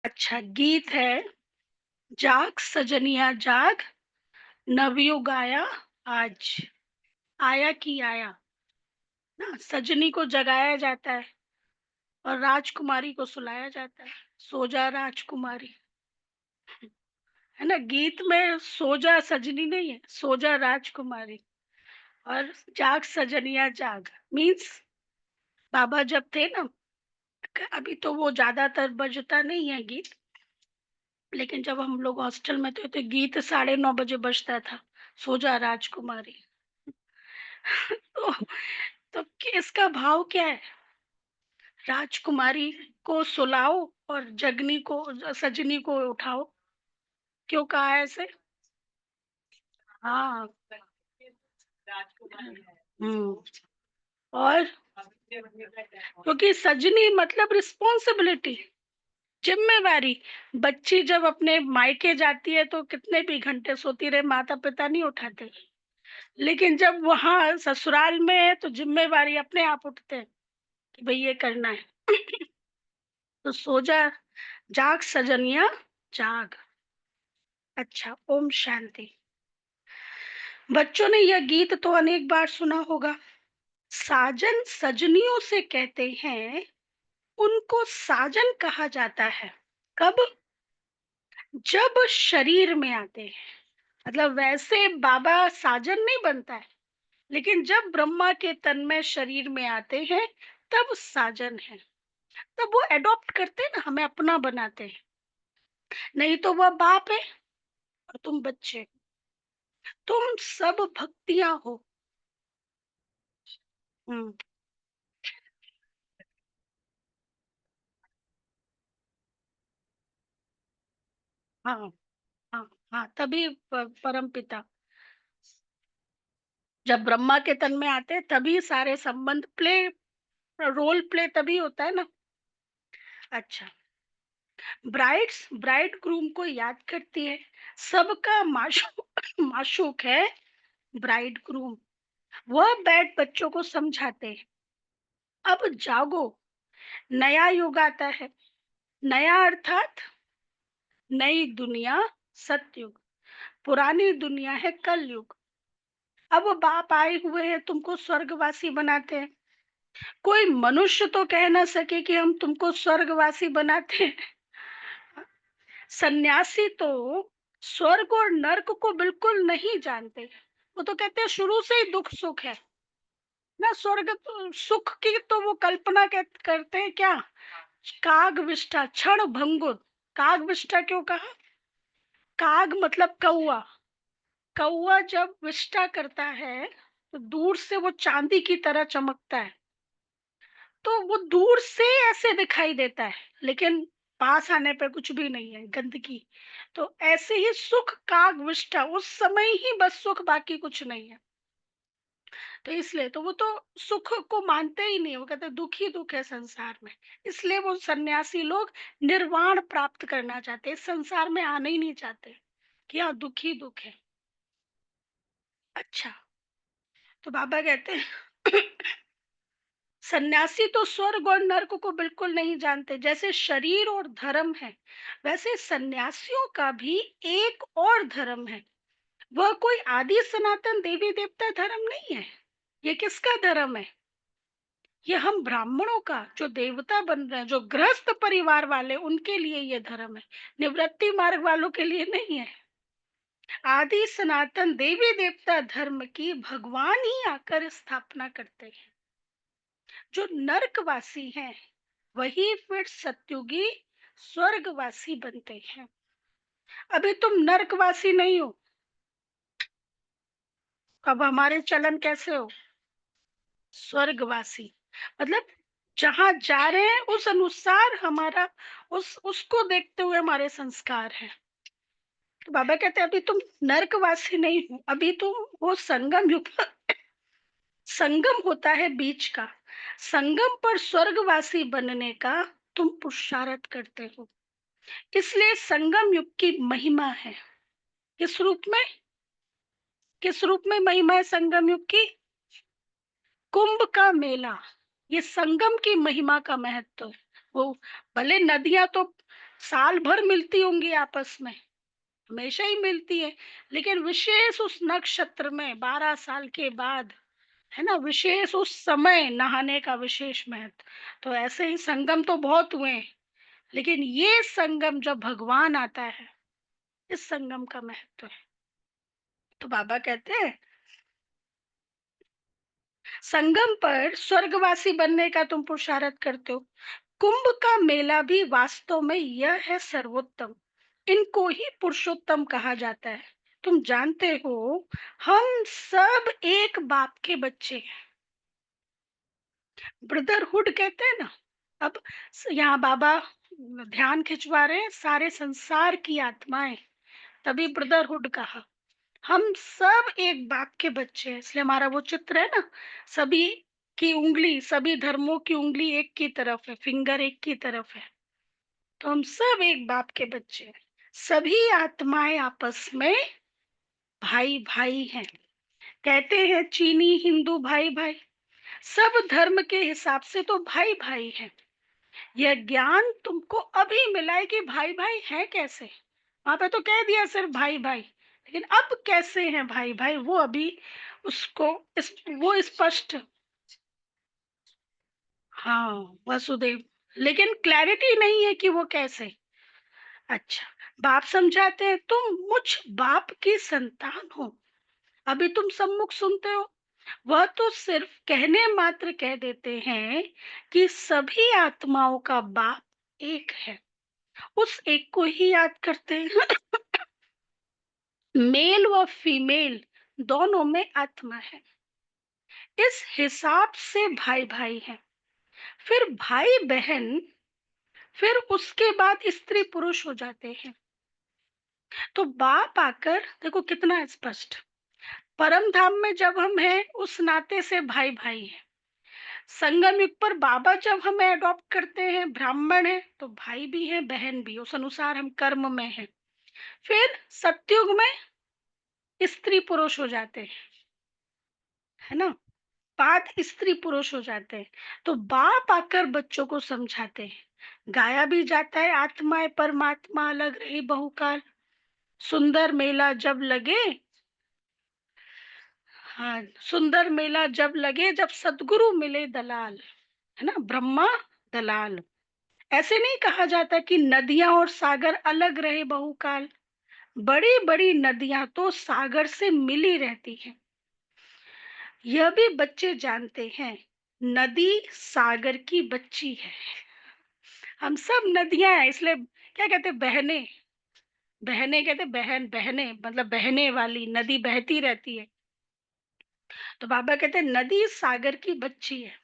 अच्छा, गीत है, जाग सजनिया जाग, नवयुग आया आज, आया की आया। ना सजनी को जगाया जाता है और राजकुमारी को सुलाया जाता है। सो जा राजकुमारी, है ना? गीत में सो जा सजनी नहीं है, सो जा राजकुमारी। और जाग सजनिया जाग मीन्स बाबा जब थे ना, अभी तो वो ज्यादातर बजता नहीं है गीत, लेकिन जब हम लोग हॉस्टल में थे तो गीत 9:30 बजे बजता था, सो जा राजकुमारी। तो इसका भाव क्या है? राजकुमारी को सुलाओ और जगनी को, सजनी को उठाओ। क्यों कहा है ऐसे? हाँ। हम्म। और क्योंकि सजनी मतलब रिस्पॉन्सिबिलिटी, जिम्मेवारी। बच्ची जब अपने मायके जाती है तो कितने भी घंटे सोती रहे, माता पिता नहीं उठाते। लेकिन जब वहां ससुराल में है तो जिम्मेवारी अपने आप उठते हैं कि भाई ये करना है। तो सो जा, जाग सजनिया जाग। अच्छा, ओम शांति। बच्चों ने यह गीत तो अनेक बार सुना होगा। साजन सजनियों से कहते हैं, उनको साजन कहा जाता है कब? जब शरीर में आते हैं। मतलब वैसे बाबा साजन नहीं बनता है, लेकिन जब ब्रह्मा के तन में शरीर में आते हैं तब साजन है। तब वो एडॉप्ट करते हैं ना, हमें अपना बनाते हैं। नहीं तो वह बाप है और तुम बच्चे। तुम सब भक्तियां हो। हम्म। हाँ, हाँ, हाँ, तभी परम पिता जब ब्रह्मा के तन में आते हैं तभी सारे संबंध प्ले, रोल प्ले तभी होता है ना। अच्छा, ब्राइड्स ब्राइड ग्रूम को याद करती है। सबका माशूक माशूक है ब्राइड ग्रूम। वह बैठ बच्चों को समझाते हैं, अब जागो, नया युग आता है। नया अर्थात नई दुनिया, सतयुग। पुरानी दुनिया है कलयुग। अब बाप आए हुए हैं, तुमको स्वर्गवासी बनाते हैं। कोई मनुष्य तो कह ना सके कि हम तुमको स्वर्गवासी बनाते हैं। सन्यासी तो स्वर्ग और नर्क को बिल्कुल नहीं जानते। वो तो कहते हैं शुरू से ही दुख सुख है ना। स्वर्ग तो सुख की तो वो कल्पना करते हैं क्या? काग विष्ठा क्षण भंगुर। काग विष्ठा क्यों कहा? काग मतलब कौआ। कौआ जब विष्ठा करता है तो दूर से वो चांदी की तरह चमकता है। तो वो दूर से ऐसे दिखाई देता है, लेकिन पास आने पे कुछ भी नहीं है, गंदगी। तो ऐसे ही सुख काग विष्ठा, उस समय ही बस सुख, बाकी कुछ नहीं है। तो इसलिए तो वो तो सुख को मानते ही नहीं, वो कहते दुख ही दुख है संसार में। इसलिए वो सन्यासी लोग निर्वाण प्राप्त करना चाहते हैं, इस संसार में आना ही नहीं चाहते कि हाँ दुख ही दुख है। अच्छा, तो बाबा कहते हैं सन्यासी तो स्वर्ग और नर्क को बिल्कुल नहीं जानते। जैसे शरीर और धर्म है, वैसे सन्यासियों का भी एक और धर्म है। वह कोई आदि सनातन देवी देवता धर्म नहीं है। ये किसका धर्म है? ये हम ब्राह्मणों का, जो देवता बन रहे हैं, जो गृहस्थ परिवार वाले, उनके लिए ये धर्म है। निवृत्ति मार्ग वालों के लिए नहीं है। आदि सनातन देवी देवता धर्म की भगवान ही आकर स्थापना करते हैं। जो नरकवासी हैं वही फिर सत्युगी स्वर्गवासी बनते हैं। अभी तुम नरकवासी नहीं हो। अब हमारे चलन कैसे हो? स्वर्गवासी। मतलब जहां जा रहे हैं उस अनुसार हमारा, उसको देखते हुए हमारे संस्कार हैं। तो बाबा कहते हैं अभी तुम नरकवासी नहीं हो, अभी तुम वो संगम युग। संगम होता है बीच का। संगम पर स्वर्गवासी बनने का तुम पुरुषार्थ करते हो। इसलिए संगम युग की महिमा है। किस रूप में? किस रूप में महिमा है संगम युग की? कुंभ का मेला, ये संगम की महिमा का महत्व है। वो भले नदियां तो साल भर मिलती होंगी आपस में, हमेशा ही मिलती है, लेकिन विशेष उस नक्षत्र में 12 साल के बाद, है ना? विशेष उस समय नहाने का विशेष महत्व। तो ऐसे ही संगम तो बहुत हुए हैं, लेकिन ये संगम जब भगवान आता है, इस संगम का महत्व है। तो बाबा कहते हैं, संगम पर स्वर्गवासी बनने का तुम पुरुषार्थ करते हो, कुंभ का मेला भी वास्तव में यह है सर्वोत्तम, इनको ही पुरुषोत्तम कहा जाता है। तुम जानते हो, हम सब एक बाप के बच्चे हैं, ब्रदरहुड कहते हैं ना। अब यहाँ बाबा ध्यान खिंचवा रहे हैं सारे संसार की आत्माएं, तभी ब्रदरहुड कहा। हम सब एक बाप के बच्चे हैं, इसलिए हमारा वो चित्र है ना, सभी की उंगली, सभी धर्मों की उंगली एक की तरफ है, फिंगर एक की तरफ है। तो हम सब एक बाप के बच्चे हैं, सभी आत्माएं आपस में भाई भाई हैं। कहते हैं चीनी हिंदू भाई भाई, सब धर्म के हिसाब से तो भाई भाई हैं। यह ज्ञान तुमको अभी मिला है कि भाई भाई है कैसे। वहां पे तो कह दिया सिर्फ भाई भाई, लेकिन अब कैसे हैं भाई भाई वो अभी उसको वो स्पष्ट। हाँ, वसुदेव, लेकिन क्लैरिटी नहीं है कि वो कैसे। अच्छा, बाप समझाते हैं तुम मुझ बाप की संतान हो। अभी तुम सम्मुख सुनते हो, वह तो सिर्फ कहने मात्र कह देते हैं कि सभी आत्माओं का बाप एक है, उस एक को ही याद करते हैं। मेल व फीमेल दोनों में आत्मा है, इस हिसाब से भाई भाई हैं। फिर भाई बहन, फिर उसके बाद स्त्री पुरुष हो जाते हैं। तो बाप आकर देखो कितना स्पष्ट, परम धाम में जब हम हैं उस नाते से भाई भाई हैं। संगम युग पर बाबा जब हमें अडॉप्ट करते हैं, ब्राह्मण है तो भाई भी हैं बहन भी, उस अनुसार हम कर्म में हैं। फिर सतयुग में स्त्री पुरुष हो जाते हैं, है ना? बाद स्त्री पुरुष हो जाते हैं। तो बाप आकर बच्चों को समझाते हैं, गाया भी जाता है आत्माएं परमात्मा अलग रही बहुकाल, सुंदर मेला जब लगे। हाँ, सुंदर मेला जब लगे, जब सदगुरु मिले दलाल, है ना, ब्रह्मा दलाल। ऐसे नहीं कहा जाता कि नदियां और सागर अलग रहे बहुकाल, बड़ी बड़ी नदियां तो सागर से मिली रहती हैं। यह भी बच्चे जानते हैं, नदी सागर की बच्ची है। हम सब नदियां हैं, इसलिए क्या कहते हैं, बहने, बहने कहते बहन, बहने मतलब बहने वाली नदी बहती रहती है। तो बाबा कहते हैं नदी सागर की बच्ची है,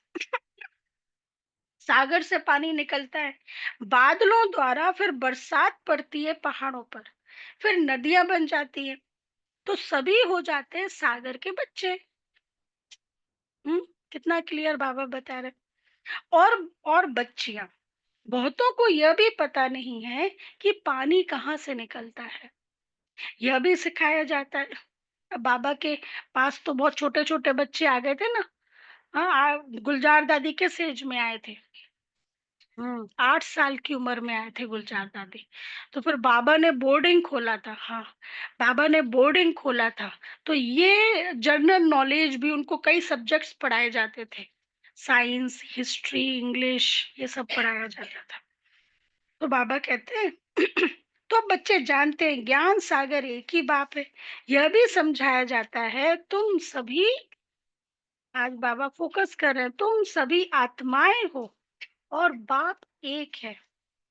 सागर से पानी निकलता है, बादलों द्वारा फिर बरसात पड़ती है पहाड़ों पर, फिर नदियां बन जाती है, तो सभी हो जाते हैं सागर के बच्चे। हम्म, कितना क्लियर बाबा बता रहे। और बच्चियां, बहुतों को यह भी पता नहीं है कि पानी कहाँ से निकलता है, यह भी सिखाया जाता है। अब बाबा के पास तो बहुत छोटे छोटे बच्चे आ गए थे ना। हाँ, गुलजार दादी किस एज में आए थे? 8 साल की उम्र में आए थे गुलजार दादी। तो फिर बाबा ने बोर्डिंग खोला था। हाँ, बाबा ने बोर्डिंग खोला था, तो ये जनरल नॉलेज भी, उनको कई सब्जेक्ट्स पढ़ाए जाते थे, साइंस, हिस्ट्री, इंग्लिश, ये सब पढ़ाया जाता था। तो बाबा कहते हैं तो अब बच्चे जानते हैं ज्ञान सागर एक ही बाप है। यह भी समझाया जाता है तुम सभी, आज बाबा फोकस कर रहे हैं, तुम सभी आत्माएं हो और बाप एक है।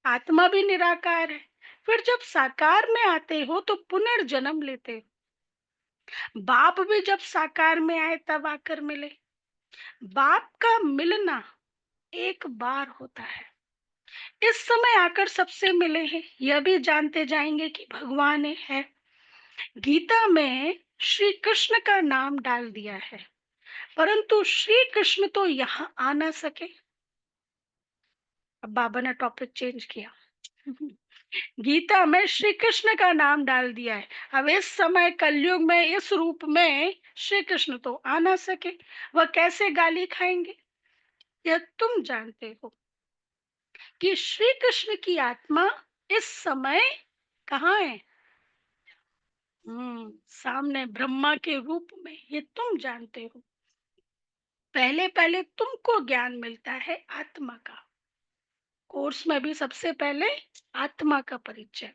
आत्मा भी निराकार है, फिर जब साकार में आते हो तो पुनर्जन्म लेते हो। बाप भी जब साकार में आए तब आकर मिले, बाप का मिलना एक बार होता है। इस समय आकर सबसे मिले हैं, यह भी जानते जाएंगे कि भगवान है। गीता में श्री कृष्ण का नाम डाल दिया है, परंतु श्री कृष्ण तो यहाँ आ ना सके। अब बाबा ने टॉपिक चेंज किया। गीता में श्री कृष्ण का नाम डाल दिया है। अब इस समय कलयुग में इस रूप में श्री कृष्ण तो आ ना सके, वह कैसे गाली खाएंगे। यह तुम जानते हो कि श्री कृष्ण की आत्मा इस समय कहाँ है? सामने ब्रह्मा के रूप में, ये तुम जानते हो। पहले पहले तुमको ज्ञान मिलता है आत्मा का। कोर्स में भी सबसे पहले आत्मा का परिचय।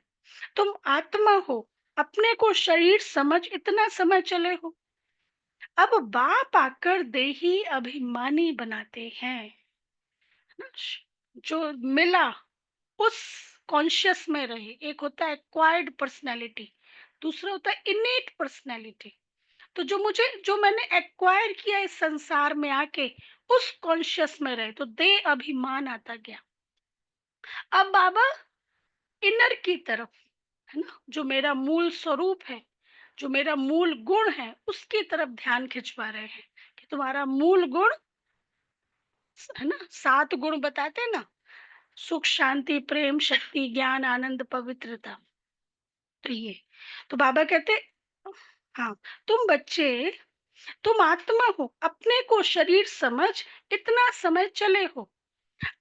तुम आत्मा हो, अपने को शरीर समझ इतना समय चले हो। अब बाप आकर देही अभिमानी बनाते हैं ना। जो मिला उस कॉन्शियस में रहे। एक होता है एक्वायर्ड पर्सनैलिटी, दूसरा होता है इनेट पर्सनैलिटी। तो जो मैंने एक्वायर किया इस संसार में आके, उस कॉन्शियस में रहे, तो दे अभिमान आता गया। अब बाबा इनर की तरफ, है ना, जो मेरा मूल स्वरूप है, जो मेरा मूल गुण है, उसकी तरफ ध्यान खिंचवा रहे हैं कि तुम्हारा मूल गुण, है ना, 7 गुण बताते हैं ना, सुख, शांति, प्रेम, शक्ति, ज्ञान, आनंद, पवित्रता। तो ये, तो बाबा कहते, हाँ, तुम बच्चे, तुम आत्मा हो, अपने को शरीर समझ इतना समय चले हो।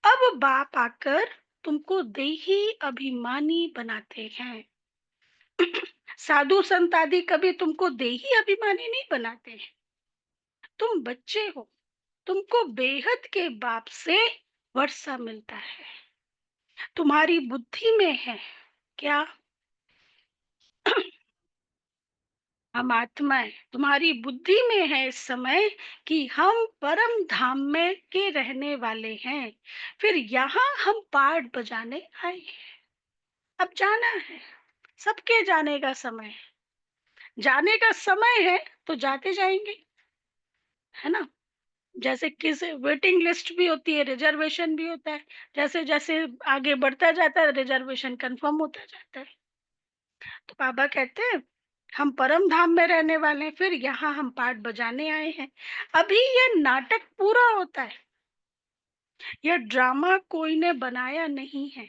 अब बाप आकर तुमको देही अभिमानी बनाते हैं। साधु संत आदि कभी तुमको देही अभिमानी नहीं बनाते हैं। तुम बच्चे हो, तुमको बेहद के बाप से वर्षा मिलता है। तुम्हारी बुद्धि में है क्या? हम आत्माएं, तुम्हारी बुद्धि में है इस समय कि हम परम धाम में के रहने वाले हैं। फिर यहाँ हम पाठ बजाने आए हैं। अब जाना है, सबके जाने का समय है। जाने का समय है तो जाते जाएंगे, है ना। जैसे किसी वेटिंग लिस्ट भी होती है, रिजर्वेशन भी होता है। जैसे जैसे आगे बढ़ता जाता है, रिजर्वेशन कंफर्म होता जाता है। तो बाबा कहते हैं हम परम धाम में रहने वाले हैं, फिर यहाँ हम पाठ बजाने आए हैं। अभी यह नाटक पूरा होता है। यह ड्रामा कोई ने बनाया नहीं है,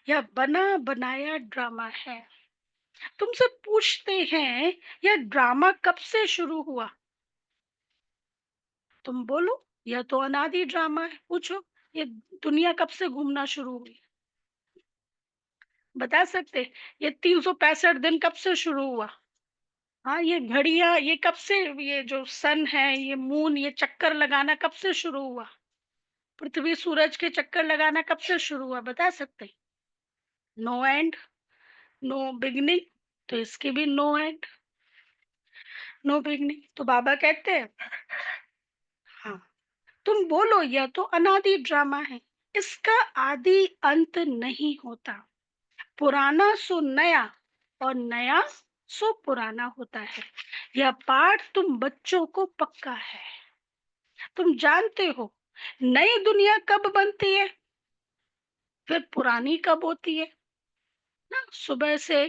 यह बना बनाया ड्रामा है। तुमसे पूछते हैं यह ड्रामा कब से शुरू हुआ? तुम बोलो यह तो अनादि ड्रामा है। पूछो ये दुनिया कब से घूमना शुरू हुई? बता सकते? ये 365 दिन कब से शुरू हुआ? हाँ, ये घड़ियां, ये कब से, ये जो सन है, ये मून, ये चक्कर लगाना कब से शुरू हुआ? पृथ्वी सूरज के चक्कर लगाना कब से शुरू हुआ, बता सकते? No end, no beginning. तो इसकी भी नो एंड, नो बिगनिंग। तो बाबा कहते हैं, हाँ, तुम बोलो यह तो अनादि ड्रामा है, इसका आदि अंत नहीं होता। पुराना सो नया और नया सो पुराना होता है। यह पाठ तुम बच्चों को पक्का है। तुम जानते हो नई दुनिया कब बनती है, फिर पुरानी कब होती है ना। सुबह से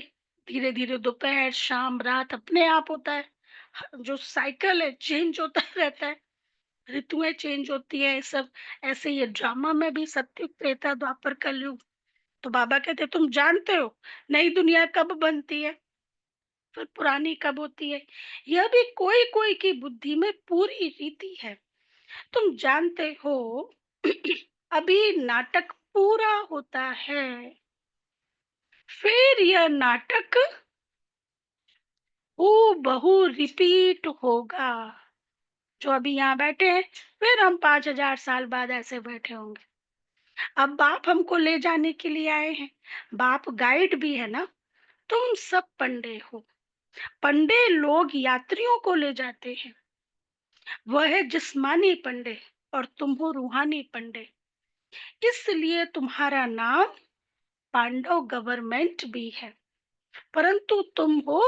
धीरे धीरे दोपहर, शाम, रात अपने आप होता है। जो साइकिल है चेंज होता रहता है, ऋतुएं चेंज होती है, ये सब। ऐसे ये ड्रामा में भी सत्युग, त्रेता, द्वापर, कलयुग। तो बाबा कहते तुम जानते हो नई दुनिया कब बनती है, फिर पुरानी कब होती है। यह भी कोई कोई की बुद्धि में पूरी रीति है। तुम जानते हो अभी नाटक पूरा होता है, फिर यह नाटक हूबहू रिपीट होगा। जो अभी यहाँ बैठे हैं, फिर हम 5000 साल बाद ऐसे बैठे होंगे। अब बाप हमको ले जाने के लिए आए हैं। बाप गाइड भी है ना। तुम सब पंडे हो। पंडे लोग यात्रियों को ले जाते हैं। वह है जिस्मानी पंडे और तुम हो रूहानी पंडे। इसलिए तुम्हारा नाम पांडव गवर्नमेंट भी है, परंतु तुम हो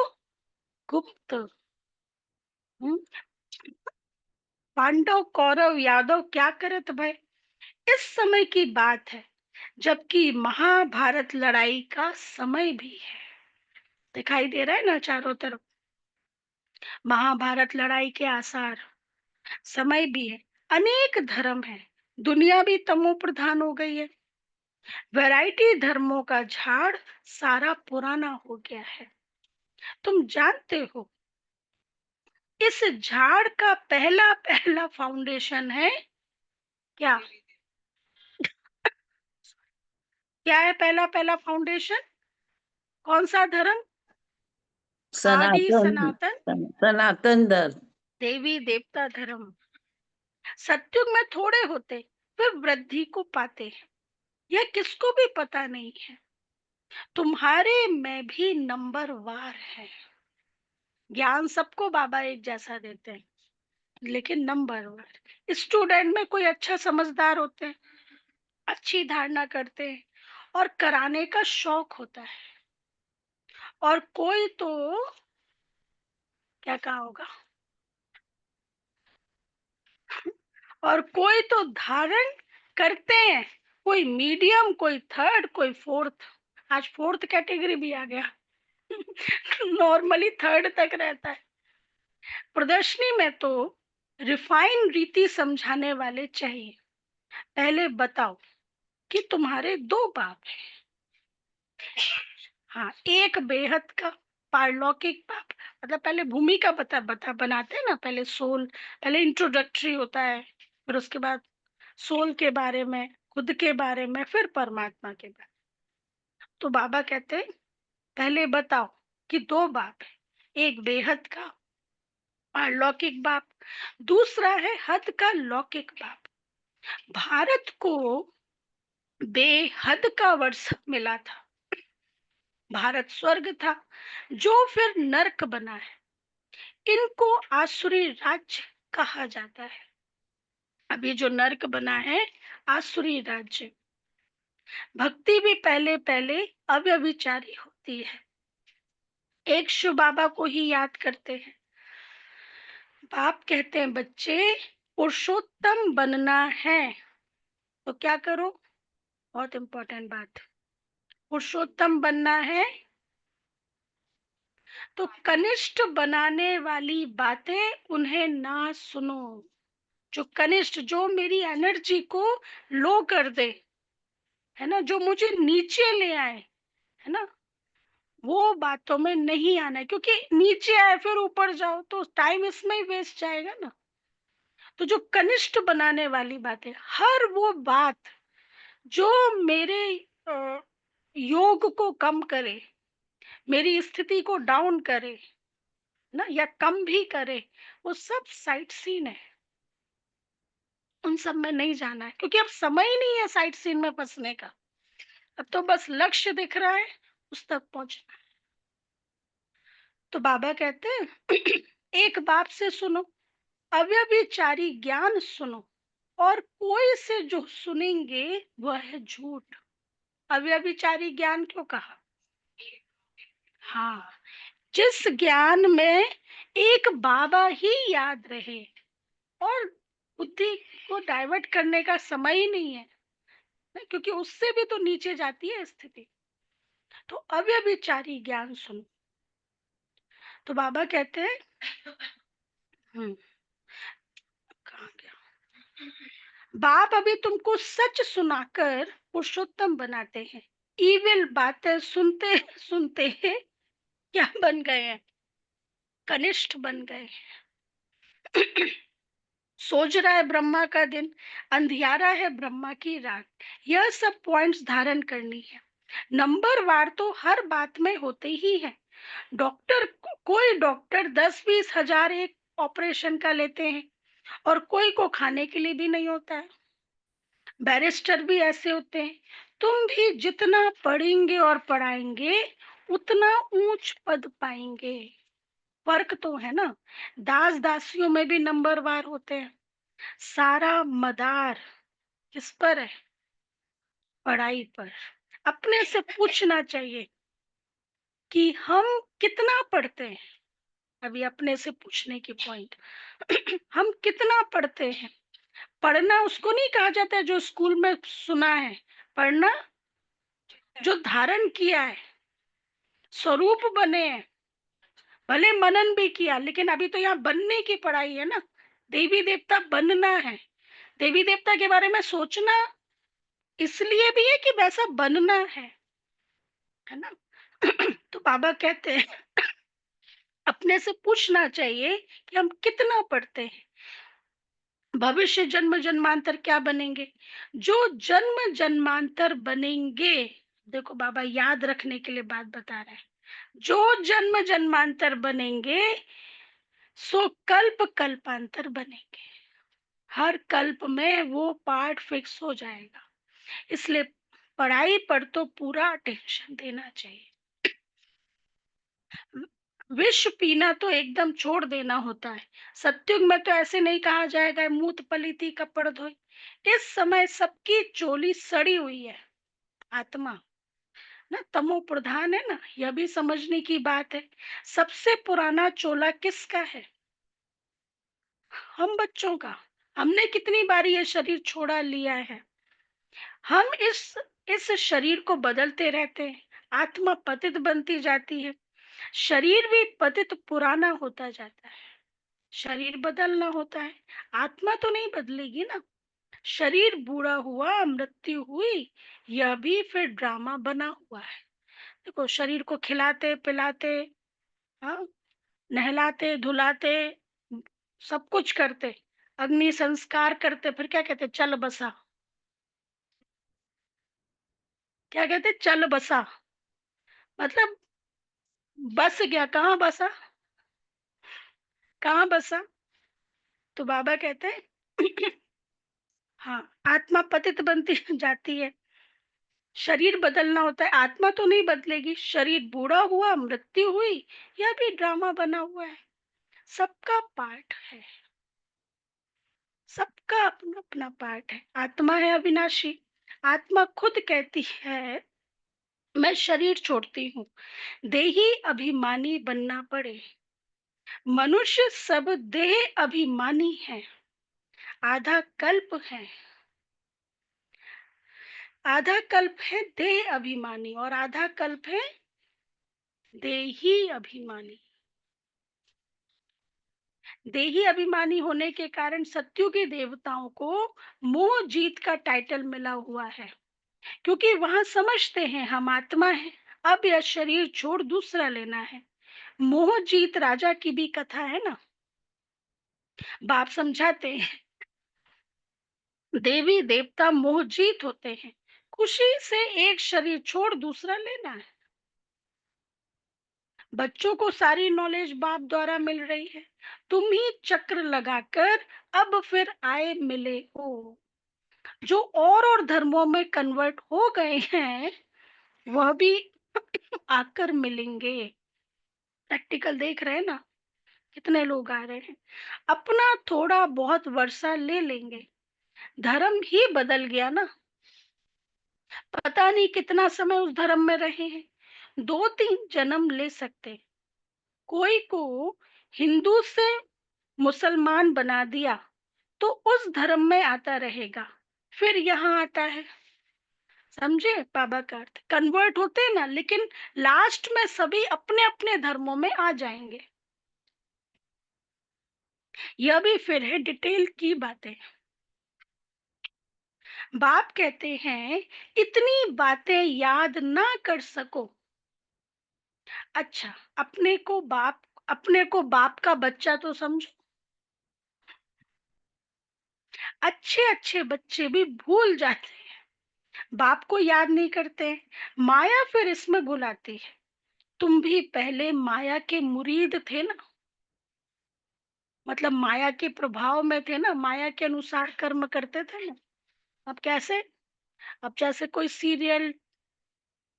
गुप्त। हम्म, पांडव, कौरव, यादव क्या करत भय? इस समय की बात है, जबकि महाभारत लड़ाई का समय भी है। दिखाई दे रहा है ना चारों तरफ, महाभारत लड़ाई के आसार। समय भी है, अनेक धर्म है, दुनिया भी तमो प्रधान हो गई है। वैरायटी धर्मों का झाड़ सारा पुराना हो गया है। तुम जानते हो इस झाड़ का पहला पहला फाउंडेशन है क्या? क्या है पहला पहला फाउंडेशन? कौन सा धर्म? आदि सनातन, सनातन सनातन धर्म। देवी देवता धर्म। सत्युग में थोड़े होते, फिर वृद्धि को पाते हैं, यह किसको भी पता नहीं है। तुम्हारे में भी नंबरवार है। ज्ञान सबको बाबा एक जैसा देते हैं, लेकिन नंबरवार। स्टूडेंट में कोई अच्छा समझदार होते हैं, अच्छी धारणा करते हैं और कराने का शौक होता है, और कोई तो क्या कहा होगा, और कोई तो धारण करते हैं, कोई मीडियम, कोई थर्ड, कोई फोर्थ। आज फोर्थ कैटेगरी भी आ गया। नॉर्मली थर्ड तक रहता है। प्रदर्शनी में तो रिफाइन रीति समझाने वाले चाहिए। पहले बताओ कि तुम्हारे दो बाप हैं। हाँ, एक बेहद का पारलौकिक बाप, मतलब पहले भूमि का बता बता बनाते हैं ना, पहले सोल, पहले इंट्रोडक्टरी होता है, फिर उसके बाद सोल के बारे में, खुद के बारे में, फिर परमात्मा के बारे में। तो बाबा कहते हैं पहले बताओ कि दो बाप है, एक बेहद का पारलौकिक बाप, दूसरा है हद का लौकिक बाप। भारत को बेहद का वर्ष मिला था। भारत स्वर्ग था जो फिर नरक बना है। इनको आसुरी राज्य कहा जाता है। अब ये जो नरक बना है, आसुरी राज्य। भक्ति भी पहले पहले अव्यभिचारी होती है। एक शिव बाबा को ही याद करते हैं। बाप कहते हैं बच्चे, पुरुषोत्तम बनना है तो क्या करो? बहुत इंपॉर्टेंट बात, पुरुषोत्तम बनना है तो कनिष्ठ बनाने वाली बातें उन्हें ना सुनो। जो कनिष्ठ, जो मेरी एनर्जी को लो कर दे, है ना, जो मुझे नीचे ले आए, है ना, वो बातों में नहीं आना है, क्योंकि नीचे आए फिर ऊपर जाओ तो टाइम इसमें ही वेस्ट जाएगा ना। तो जो कनिष्ठ बनाने वाली बातें, हर वो बात जो मेरे योग को कम करे, मेरी स्थिति को डाउन करे ना, या कम भी करे, वो सब साइट सीन है। उन सब में नहीं जाना है, क्योंकि अब समय ही नहीं है साइट सीन में फंसने का। अब तो बस लक्ष्य दिख रहा है, उस तक पहुंचना है। तो बाबा कहते हैं एक बाप से सुनो, अव्यभिचारी ज्ञान सुनो, और कोई से जो सुनेंगे वह है झूठ। अव्यभिचारी ज्ञान क्यों कहा? हाँ, जिस ज्ञान में एक बाबा ही याद रहे और बुद्धि को डाइवर्ट करने का समय ही नहीं है ना, क्योंकि उससे भी तो नीचे जाती है स्थिति। तो अव्यभिचारी ज्ञान सुनो। तो बाबा कहते हैं कहाँ गया, बाप अभी तुमको सच सुनाकर पुरुषोत्तम बनाते हैं। ईविल बातें सुनते सुनते क्या बन गए हैं? कनिष्ठ बन गए। सोच रहा है ब्रह्मा का दिन, अंधियारा है ब्रह्मा की रात। यह सब पॉइंट्स धारण करनी है। नंबर वार तो हर बात में होते ही है। डॉक्टर, कोई डॉक्टर 10-20 हजार एक ऑपरेशन का लेते हैं, और कोई को खाने के लिए भी नहीं होता है। बैरिस्टर भी ऐसे होते हैं। तुम भी जितना पढ़ेंगे और पढ़ाएंगे, उतना ऊंच पद पाएंगे। फर्क तो है ना। दास दासियों में भी नंबरवार होते हैं। सारा मदार किस पर है? पढ़ाई पर। अपने से पूछना चाहिए कि हम कितना पढ़ते हैं। अभी अपने से पूछने की पॉइंट, हम कितना पढ़ते हैं। पढ़ना उसको नहीं कहा जाता है जो स्कूल में सुना है। पढ़ना जो धारण किया है, स्वरूप बने हैं। भले मनन भी किया, लेकिन अभी तो यहाँ बनने की पढ़ाई है ना। देवी देवता बनना है। देवी देवता के बारे में सोचना इसलिए भी है कि वैसा बनना है ना। तो बाबा कहते हैं अपने से पूछना चाहिए कि हम कितना पढ़ते हैं। भविष्य जन्म जन्मांतर क्या बनेंगे? जो जन्म जन्मांतर बनेंगे, देखो बाबा याद रखने के लिए बात बता रहे हैं, जो जन्म जन्मांतर बनेंगे सो कल्प कल्पांतर बनेंगे। हर कल्प में वो पार्ट फिक्स हो जाएगा। इसलिए पढ़ाई पर तो पूरा अटेंशन देना चाहिए। विष पीना तो एकदम छोड़ देना होता है। सत्युग में तो ऐसे नहीं कहा जाएगा मूत पलीती कपड़ धोई। इस समय सबकी चोली सड़ी हुई है। आत्मा ना तमो प्रधान है ना, यह भी समझने की बात है। सबसे पुराना चोला किसका है? हम बच्चों का। हमने कितनी बार ये शरीर छोड़ा लिया है। हम इस शरीर को बदलते रहते हैं। आत्मा पतित बनती जाती है, शरीर भी पतित पुराना होता जाता है। शरीर बदलना होता है, आत्मा तो नहीं बदलेगी ना। शरीर बूढ़ा हुआ, मृत्यु हुई, यह भी फिर ड्रामा बना हुआ है। देखो शरीर को खिलाते पिलाते, हाँ, नहलाते धुलाते, सब कुछ करते, अग्नि संस्कार करते, फिर क्या कहते? चल बसा। क्या कहते? चल बसा। मतलब बस गया, कहाँ बसा? कहाँ बसा? तो बाबा कहते हैं हाँ, आत्मा पतित बनती जाती है, शरीर बदलना होता है, आत्मा तो नहीं बदलेगी। शरीर बूढ़ा हुआ, मृत्यु हुई, यह भी ड्रामा बना हुआ है। सबका पार्ट है, सबका अपना अपना पार्ट है। आत्मा है अविनाशी। आत्मा खुद कहती है मैं शरीर छोड़ती हूँ, देही अभिमानी बनना पड़े। मनुष्य सब देह अभिमानी है। आधा कल्प है, आधा कल्प है देह अभिमानी और आधा कल्प है देही अभिमानी। देही अभिमानी होने के कारण सत्युगी देवताओं को मोह जीत का टाइटल मिला हुआ है, क्योंकि वहां समझते हैं हम आत्मा है, अब यह शरीर छोड़ दूसरा लेना है। मोह जीत राजा की भी कथा है ना। बाप समझाते हैं देवी देवता मोह जीत होते हैं, खुशी से एक शरीर छोड़ दूसरा लेना है। बच्चों को सारी नॉलेज बाप द्वारा मिल रही है, तुम ही चक्र लगाकर अब फिर आए मिले हो। जो और धर्मों में कन्वर्ट हो गए हैं वह भी आकर मिलेंगे। प्रैक्टिकल देख रहे हैं ना, कितने लोग आ रहे हैं। अपना थोड़ा बहुत वर्षा ले लेंगे, धर्म ही बदल गया ना। पता नहीं कितना समय उस धर्म में रहे हैं, 2-3 जन्म ले सकते। कोई को हिंदू से मुसलमान बना दिया तो उस धर्म में आता रहेगा, फिर यहाँ आता है। समझे बाबा का अर्थ? कन्वर्ट होते हैं ना, लेकिन लास्ट में सभी अपने अपने धर्मों में आ जाएंगे। यह भी फिर है डिटेल की बातें। बाप कहते हैं इतनी बातें याद ना कर सको। अच्छा, अपने को बाप का बच्चा तो समझो। अच्छे अच्छे बच्चे भी भूल जाते हैं, बाप को याद नहीं करते हैं। माया फिर इसमें बुलाती है। तुम भी पहले माया के मुरीद थे ना, मतलब माया के प्रभाव में थे ना, माया के अनुसार कर्म करते थे ना। अब कैसे? अब जैसे कोई सीरियल,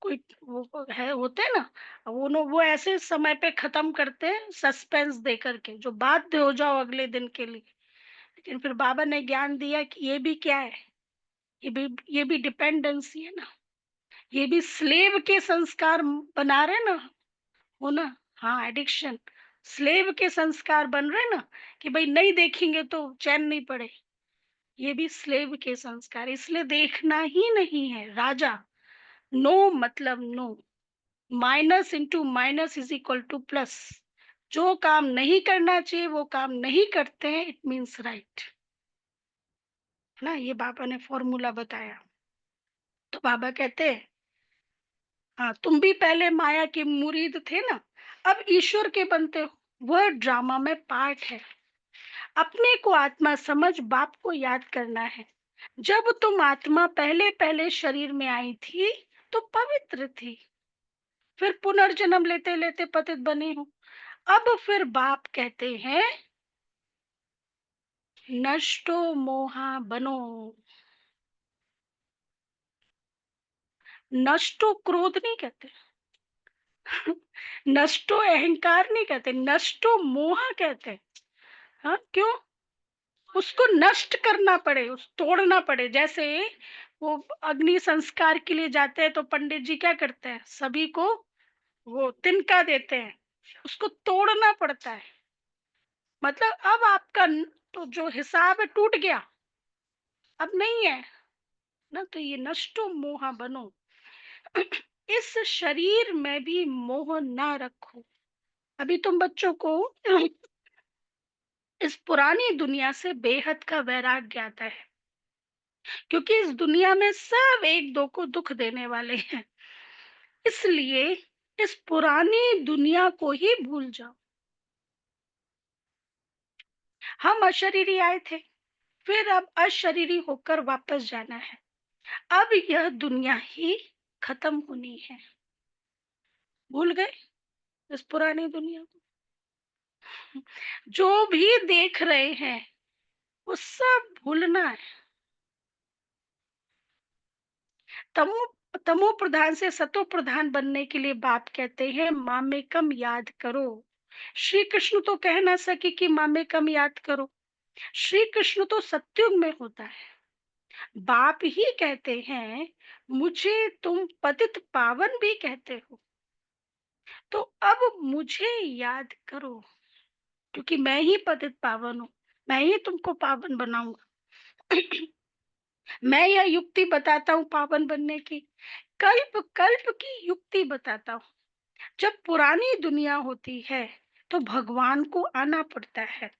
कोई वो है होते हैं ना, वो ऐसे समय पे खत्म करते हैं सस्पेंस दे करके, जो बाध्य हो जाओ अगले दिन के लिए। लेकिन फिर बाबा ने ज्ञान दिया कि ये भी क्या है, ये भी डिपेंडेंसी है ना। ये भी स्लेव के संस्कार बना रहे ना, हो ना। हाँ, एडिक्शन, स्लेव के संस्कार बन रहे ना, कि भाई नहीं देखेंगे तो चैन नहीं पड़े। ये भी स्लेव के संस्कार, इसलिए देखना ही नहीं है राजा। नो मतलब no, minus into minus is equal to plus. जो काम नहीं करना चाहिए वो काम नहीं करते हैं, इट मीन्स राइट। ना ये बाबा ने फॉर्मूला बताया। तो बाबा कहते हैं हाँ, तुम भी पहले माया के मुरीद थे ना, अब ईश्वर के बनते हो। वह ड्रामा में पार्ट है। अपने को आत्मा समझ बाप को याद करना है। जब तुम आत्मा पहले पहले शरीर में आई थी तो पवित्र थी, फिर पुनर्जन्म लेते लेते पतित बने हो। अब फिर बाप कहते हैं नष्टो मोहा बनो। नष्टो क्रोध नहीं कहते, नष्टो अहंकार नहीं कहते, नष्टो मोह कहते हैं। हाँ, क्यों? उसको नष्ट करना पड़े, उस तोड़ना पड़े। जैसे वो अग्नि संस्कार के लिए जाते हैं तो पंडित जी क्या करते हैं, सभी को वो तिनका देते हैं, उसको तोड़ना पड़ता है। मतलब अब आपका तो जो हिसाब है टूट गया, अब नहीं है ना, तो ये नष्टो मोहा बनो। इस शरीर में भी मोह ना रखो। अभी तुम बच्चों को इस पुरानी दुनिया से बेहद का वैराग्य आता है, क्योंकि इस दुनिया में सब एक दो को दुख देने वाले हैं। इसलिए इस पुरानी दुनिया को ही भूल जाओ। हम अशरीरी आए थे, फिर अब अशरीरी होकर वापस जाना है। अब यह दुनिया ही खत्म होनी है। भूल गए इस पुरानी दुनिया को? जो भी देख रहे हैं वो सब भूलना है। तमो तमो प्रधान से सतो प्रधान बनने के लिए बाप कहते हैं मामेकम याद करो। श्री कृष्ण तो कह ना सके कि मामेकम याद करो, श्री कृष्ण तो सत्युग में होता है। बाप ही कहते हैं मुझे तुम पतित पावन भी कहते हो, तो अब मुझे याद करो, क्योंकि मैं ही पतित पावन हूँ, मैं ही तुमको पावन बनाऊंगा। मैं यह युक्ति बताता हूँ पावन बनने की, कल्प कल्प की युक्ति बताता हूँ। जब पुरानी दुनिया होती है तो भगवान को आना पड़ता है।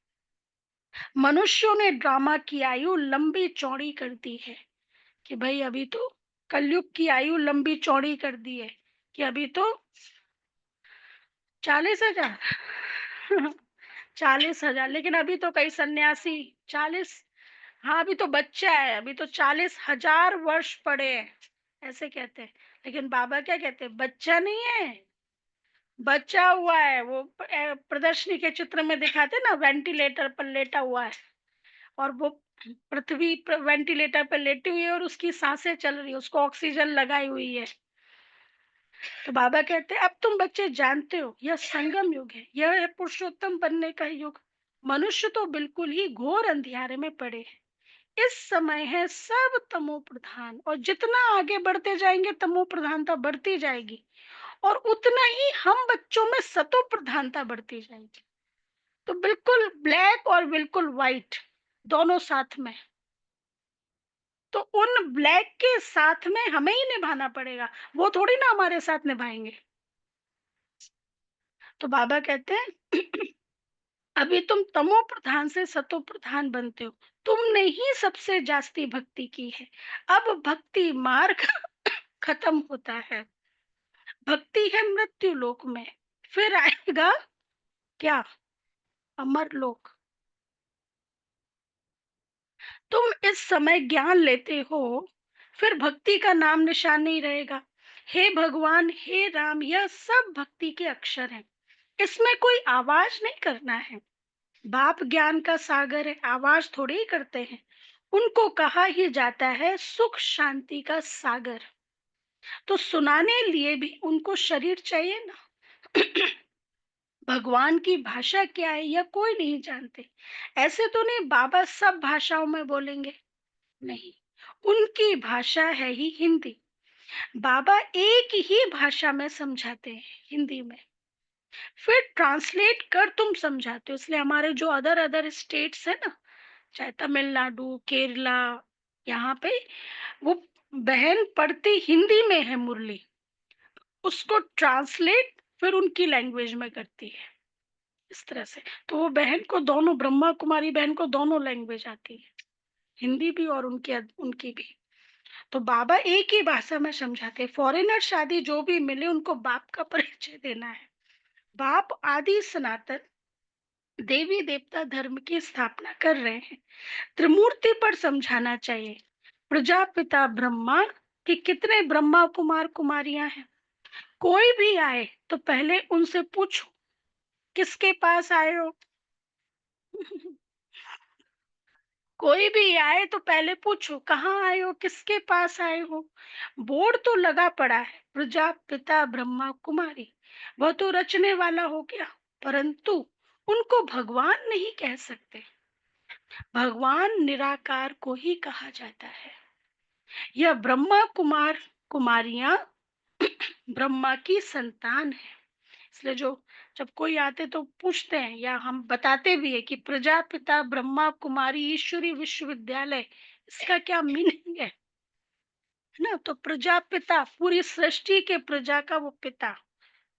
मनुष्यों ने ड्रामा की आयु लंबी चौड़ी कर दी है कि भाई अभी तो कलयुग की आयु लंबी चौड़ी कर दी है कि अभी तो 40,000। 40,000, लेकिन अभी तो कई सन्यासी 40। हाँ, अभी तो बच्चा है, अभी तो 40,000 वर्ष पड़े हैं, ऐसे कहते हैं। लेकिन बाबा क्या कहते हैं, बच्चा नहीं है, बचा हुआ है। वो प्रदर्शनी के चित्र में दिखाते ना, वेंटिलेटर पर लेटा हुआ है, और वो पृथ्वी वेंटिलेटर पर लेटी हुई है और उसकी सांसें चल रही है, उसको ऑक्सीजन लगाई हुई है। तो बाबा कहते हैं अब तुम बच्चे जानते हो यह संगम युग है, यह है पुरुषोत्तम बनने का युग। मनुष्य तो बिल्कुल ही घोर अंधियारे में पड़े हैं। इस समय है सब तमो प्रधान, और जितना आगे बढ़ते जाएंगे तमो प्रधानता बढ़ती जाएगी, और उतना ही हम बच्चों में सतो प्रधानता बढ़ती जाएगी। तो बिल्कुल ब्लैक और बिल्कुल व्हाइट दोनों साथ में। तो उन ब्लैक के साथ में हमें ही निभाना पड़ेगा, वो थोड़ी ना हमारे साथ निभाएंगे। तो बाबा कहते हैं अभी तुम तमो प्रधान से सतो प्रधान बनते हो, तुमने ही सबसे जास्ती भक्ति की है। अब भक्ति मार्ग खत्म होता है, भक्ति है मृत्यु लोक में, फिर आएगा क्या, अमर लोक। तुम इस समय ज्ञान लेते हो, फिर भक्ति का नाम निशान नहीं रहेगा। हे भगवान, हे राम, यह सब भक्ति के अक्षर हैं, इसमें कोई आवाज नहीं करना है। बाप ज्ञान का सागर है, आवाज थोड़ी ही करते हैं। उनको कहा ही जाता है सुख शांति का सागर। तो सुनाने लिए भी उनको शरीर चाहिए ना। भगवान की भाषा क्या है यह कोई नहीं जानते। ऐसे तो नहीं बाबा सब भाषाओं में बोलेंगे, नहीं, उनकी भाषा है ही हिंदी। बाबा एक ही भाषा में समझाते हैं, हिंदी में, फिर ट्रांसलेट कर तुम समझाते हो। इसलिए हमारे जो अदर अदर स्टेट्स है ना, चाहे तमिलनाडु, केरला, यहाँ पे वो बहन पढ़ती हिंदी में है मुरली, उसको ट्रांसलेट फिर उनकी लैंग्वेज में करती है, इस तरह से। तो वो बहन को दोनों, ब्रह्मा कुमारी बहन को दोनों लैंग्वेज आती है, हिंदी भी और उनकी उनकी भी। तो बाबा एक ही भाषा में समझाते हैं। फॉरेनर शादी जो भी मिले उनको बाप का परिचय देना है। बाप आदि सनातन, देवी देवता धर्म की स्थापना कर रहे हैं। त्रिमूर्ति पर समझाना चाहिए। प्रजापिता ब्रह्मा कि कितने ब्रह्मा कुमार कुमारियां हैं। कोई भी आए तो पहले उनसे पूछो किसके पास आए हो। कोई भी आए तो पहले पूछो कहाँ आए हो, किसके पास आए हो। बोर्ड तो लगा पड़ा है प्रजापिता ब्रह्मा कुमारी, वह तो रचने वाला हो गया, परंतु उनको भगवान नहीं कह सकते। भगवान निराकार को ही कहा जाता है। यह ब्रह्मा कुमार कुमारियां ब्रह्मा की संतान है। इसलिए जो जब कोई आते तो पूछते हैं या हम बताते भी है कि प्रजापिता ब्रह्मा कुमारी ईश्वरी विश्वविद्यालय, इसका क्या मीनिंग है ना। तो प्रजापिता पूरी सृष्टि के प्रजा का वो पिता,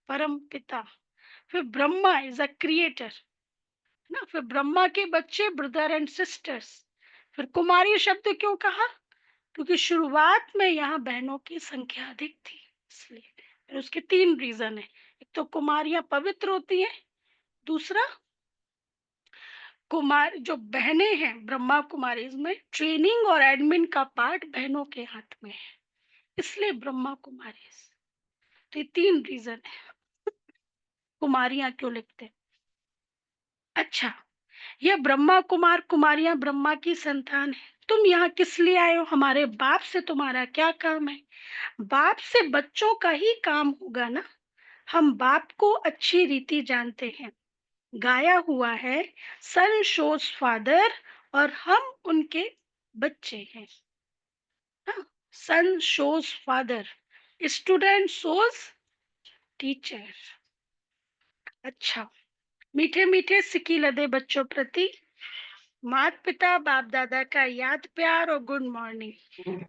परम पिता। फिर ब्रह्मा इज अ क्रिएटर ना। फिर ब्रह्मा के बच्चे ब्रदर एंड सिस्टर्स। फिर कुमारी शब्द क्यों कहा, क्योंकि शुरुआत में यहाँ बहनों की संख्या अधिक थी इसलिए। फिर उसके तीन रीजन है। एक तो कुमारियां पवित्र होती हैं, दूसरा कुमार जो बहनें हैं ब्रह्मा कुमारी, इसमें ट्रेनिंग और एडमिन का पार्ट बहनों के हाथ में है, इसलिए ब्रह्मा कुमारी। तो ये तीन रीजन है कुमारियां क्यों लिखते हैं। अच्छा, यह ब्रह्मा कुमार कुमारियां ब्रह्मा की संतान है। तुम यहाँ किस लिए आए हो, हमारे बाप से तुम्हारा क्या काम है। बाप से बच्चों का ही काम होगा ना। हम बाप को अच्छी रीति जानते हैं। गाया हुआ है सन शोज फादर, और हम उनके बच्चे हैं। Son shows father, student shows teacher. अच्छा, मीठे मीठे सिकी लदे बच्चों प्रति माता पिता बाप दादा का याद प्यार और गुड मॉर्निंग।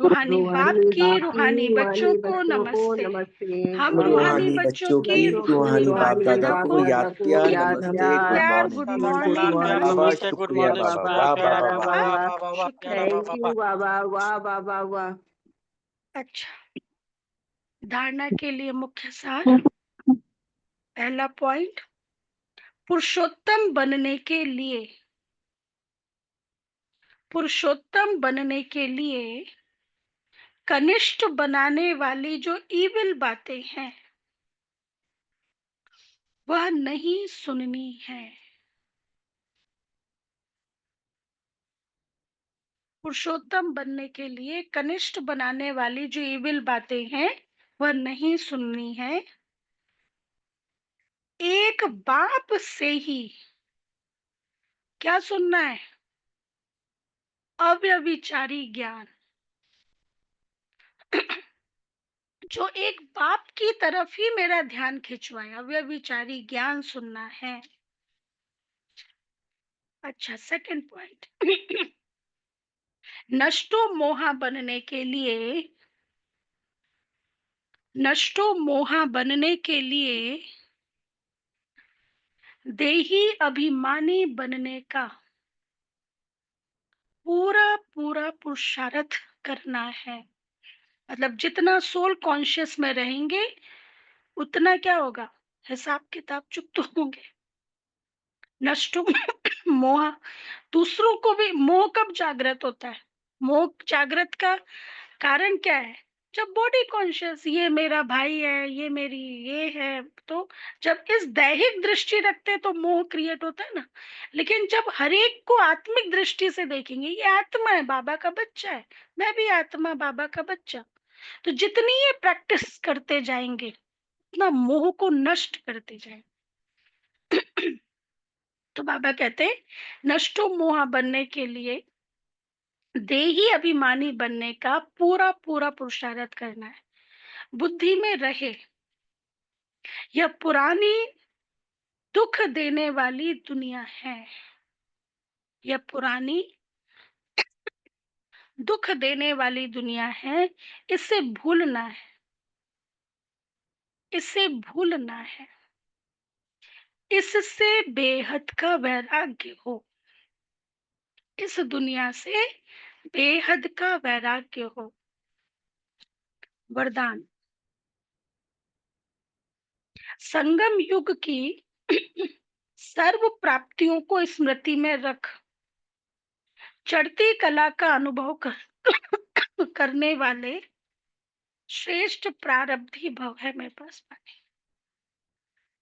रूहानी बाप रूहानी की बाप की रूहानी बच्चों रूहानी को बच्चों को नमस्ते। नमस्ते। हम रूहानी रूहानी बच्चों बच्चों की की बच्चों को रूहानी रूहानी बाप बाप रूहानी दादा दादा बाप को को दादा याद को प्यार याद नमस्ते, याद गुड प्यार प्यार morning. Good good morning morning. बाबा नमस्ते। शुक्रिया, बाबा बाबा वाह वाह प्यारा वाह वाह। बाबा, शुक्रिया। थैंक यू बाबा, वाह वाह वाह वाह वाह। अच्छा, धारणा के लिए मुख्य सार। पहला पॉइंट, पुरुषोत्तम बनने के लिए, पुरुषोत्तम बनने के लिए कनिष्ठ बनाने वाली जो इविल बातें हैं वह नहीं सुननी है। पुरुषोत्तम बनने के लिए कनिष्ठ बनाने वाली जो इविल बातें हैं वह नहीं सुननी है। एक बाप से ही क्या सुनना है, अव्यभिचारी ज्ञान। जो एक बाप की तरफ ही मेरा ध्यान खिंचवाए, अव्यभिचारी ज्ञान सुनना है। अच्छा, सेकंड पॉइंट, नष्टो मोहा बनने के लिए, नष्टो मोहा बनने के लिए देही अभिमानी बनने का पूरा पूरा पुरुषार्थ करना है। मतलब जितना सोल कॉन्शियस में रहेंगे उतना क्या होगा, हिसाब किताब चुकते होंगे। नष्टो मोह, दूसरों को भी मोह कब जागृत होता है, मोह जागृत का कारण क्या है, जब बॉडी कॉन्शियस, ये मेरा भाई है, ये मेरी ये है, तो जब इस दैहिक दृष्टि रखते हैं तो मोह क्रिएट होता है ना। लेकिन जब हर एक को आत्मिक दृष्टि से देखेंगे, ये आत्मा है, बाबा का बच्चा है, मैं भी आत्मा बाबा का बच्चा, तो जितनी ये प्रैक्टिस करते जाएंगे उतना मोह को नष्ट करते जाएंगे। तो बाबा कहते हैं नष्टो मोह बनने के लिए देही अभिमानी बनने का पूरा पूरा पुरुषार्थ करना है। बुद्धि में रहे यह पुरानी दुख देने वाली दुनिया है, यह पुरानी दुख देने वाली दुनिया है, इसे भूलना है, इसे भूलना है। इससे बेहद का वैराग्य हो, इस दुनिया से बेहद का वैराग्य हो। वरदान, संगम युग की सर्व प्राप्तियों को स्मृति में रख, चढ़ती कला का अनुभव करने वाले श्रेष्ठ प्रारब्धी भव है मेरे पास पानी।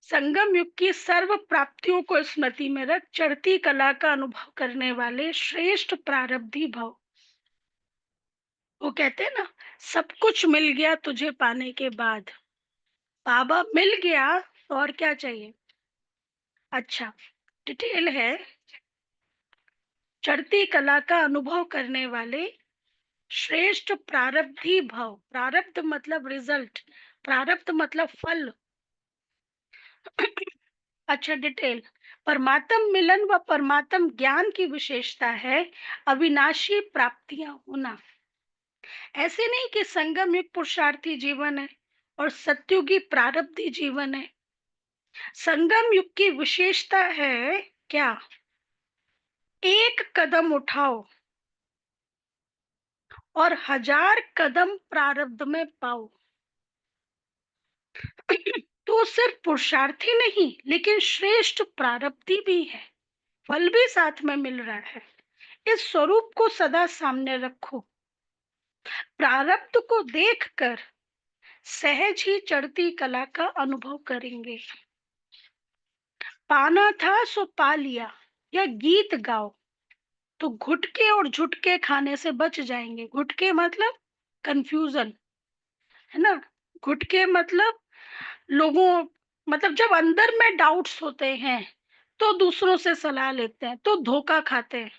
संगम युग की सर्व प्राप्तियों को स्मृति में रख, चढ़ती कला का अनुभव करने वाले श्रेष्ठ प्रारब्धी भव। वो कहते हैं ना, सब कुछ मिल गया तुझे पाने के बाद। बाबा मिल गया तो और क्या चाहिए। अच्छा, डिटेल है। चढ़ती कला का अनुभव करने वाले श्रेष्ठ प्रारब्धी भव। प्रारब्ध मतलब रिजल्ट, प्रारब्ध मतलब फल। अच्छा, डिटेल। परमात्म मिलन व परमात्म ज्ञान की विशेषता है अविनाशी प्राप्तियां होना। ऐसे नहीं कि संगम युग पुरुषार्थी जीवन है और सत्युगी प्रारब्धी जीवन है। संगम युग की विशेषता है क्या, एक कदम उठाओ और 1000 कदम प्रारब्ध में पाओ। तो सिर्फ पुरुषार्थी नहीं लेकिन श्रेष्ठ प्रारब्धी भी है, फल भी साथ में मिल रहा है। इस स्वरूप को सदा सामने रखो। प्रारब्ध को देखकर सहज ही चढ़ती कला का अनुभव करेंगे। पाना था सो पा लिया, या गीत गाओ तो घुटके और झुटके खाने से बच जाएंगे। घुटके मतलब कंफ्यूजन, है ना। घुटके मतलब लोगों, मतलब जब अंदर में डाउट्स होते हैं तो दूसरों से सलाह लेते हैं तो धोखा खाते हैं,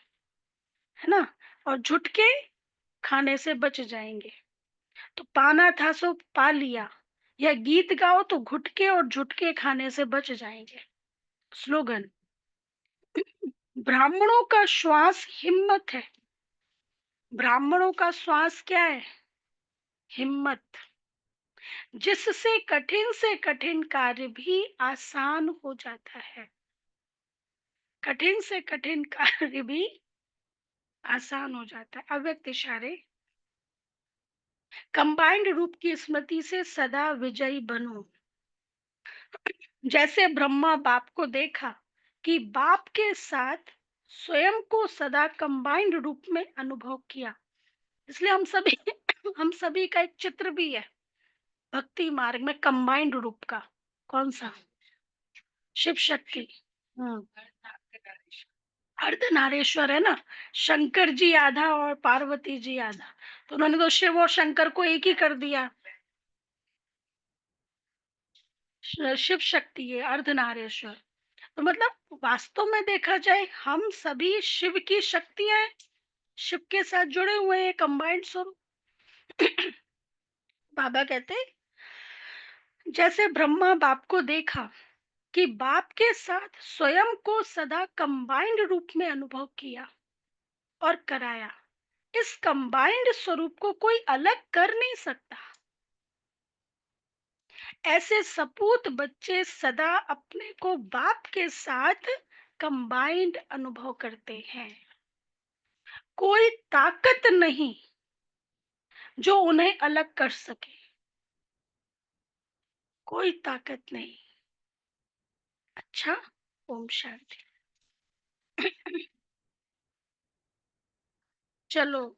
है ना। और झुटके खाने से बच जाएंगे। तो पाना था सो पा लिया, या गीत गाओ तो घुटके और झुटके खाने से बच जाएंगे। स्लोगन। ब्राह्मणों का श्वास हिम्मत है। ब्राह्मणों का श्वास क्या है, हिम्मत, जिससे कठिन से कठिन कार्य भी आसान हो जाता है। कठिन से कठिन कार्य भी आसान हो जाता है। अव्यक्त इशारे। कंबाइंड रूप की स्मृति से सदा विजयी बनो। जैसे ब्रह्मा बाप को देखा कि बाप के साथ स्वयं को सदा कंबाइंड रूप में अनुभव किया, इसलिए हम सभी हम सभी का एक चित्र भी है भक्ति मार्ग में कंबाइंड रूप का। कौन सा, शिव शक्ति। हम्म, अर्धनारेश्वर है ना। शंकर जी आधा और पार्वती जी आधा, तो उन्होंने तो शिव और शंकर को एक ही कर दिया। शिव शक्ति है अर्धनारेश्वर। तो मतलब वास्तव में देखा जाए हम सभी शिव की शक्तियां हैं, शिव के साथ जुड़े हुए हैं, कंबाइंड स्वरूप। बाबा कहते जैसे ब्रह्मा बाप को देखा कि बाप के साथ स्वयं को सदा कंबाइंड रूप में अनुभव किया और कराया, इस कंबाइंड स्वरूप को कोई अलग कर नहीं सकता। ऐसे सपूत बच्चे सदा अपने को बाप के साथ कंबाइंड अनुभव करते हैं। कोई ताकत नहीं जो उन्हें अलग कर सके, कोई ताकत नहीं। अच्छा, ओम शांति। चलो।